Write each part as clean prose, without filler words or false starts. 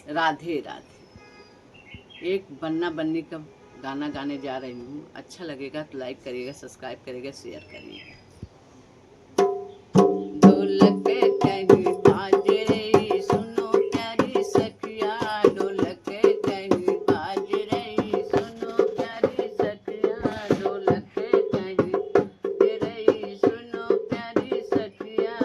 राधे राधे। एक बन्ना बन्नी का गाना गाने जा रही हूँ। अच्छा लगेगा तो लाइक करिएगा, सब्सक्राइब करिएगा, शेयर करिएगा। ढोलक कहीं बाज रही सुनो प्यारी सखिया, ढोलक कहीं बाज रही सुनो प्यारी सखिया, ढोलक कहीं बाज रही सुनो प्यारी सखिया।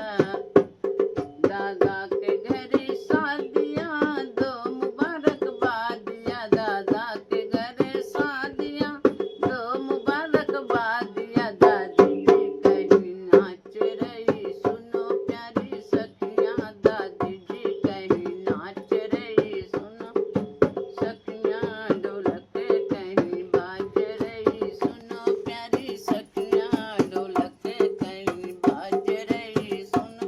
दादा के घर शादियाँ दो मुबारकबादियाँ, दादा के घर शादियाँ दो मुबारकबादियाँ। दादी जी कहीं नाच रही सुनो प्यारी सखियाँ, दादी जी कहीं नाच रही सुनो सखियाँ, ढोलक कहीं बाज रही सुनो प्यारी सखियाँ, ढोलक कहीं बाज रही सुनो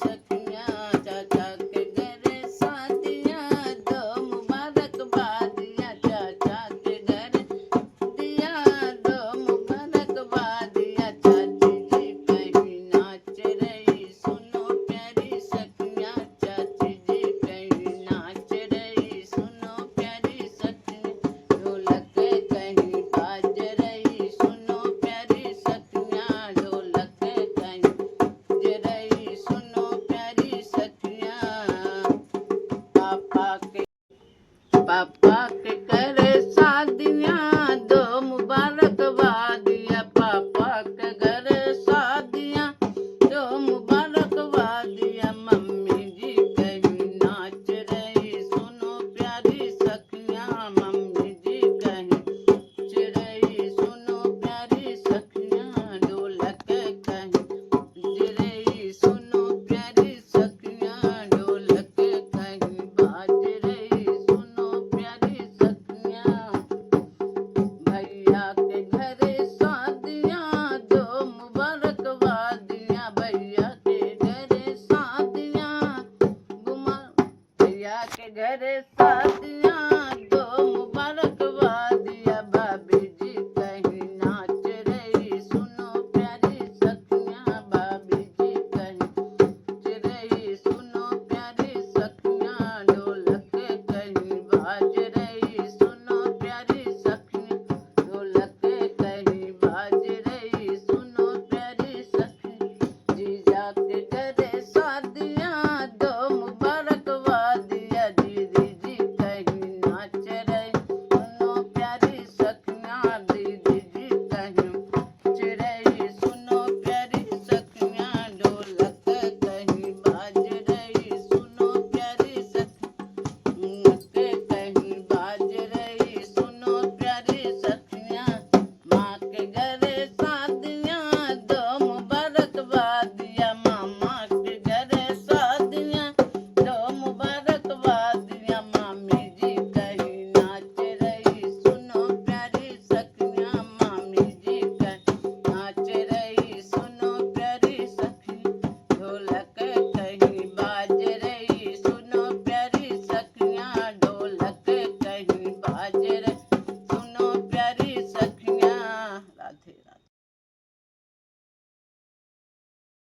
सखियाँ। चाचा के घर शादियाँ दो मुबारकबादियाँ, चाचा के घर दिया दो मुबारकबादियाँ। चाची जी कहीं नाच रही सुनो प्यारी सखियाँ, चाची जी कहीं नाच रही सुनो प्यारी सखियाँ, ढोलक कहीं बाज रही सुनो प्यारी सखियाँ, ढोलक कहीं बाज रही सुनो प्यारी सखियाँ। पापा के घर शादियाँ दो मुबारकबादियाँ, पापा के घर शादियाँ दो मुबारकबादियाँ। मम्मी जी कहीं नाच रही सुनो प्यारी सखियाँ, मम्मी जी कहीं नाच रही सुनो प्यारी सखियाँ, ढोलक कहीं बाज रही सुनो प्यारी सखियाँ, ढोलक कहीं बाज रही सुनो प्यारी सखियाँ। भैया के घर शादियाँ दो मुबारकबादियाँ, भैया के घर शादियाँ भैया के घर शादियाँ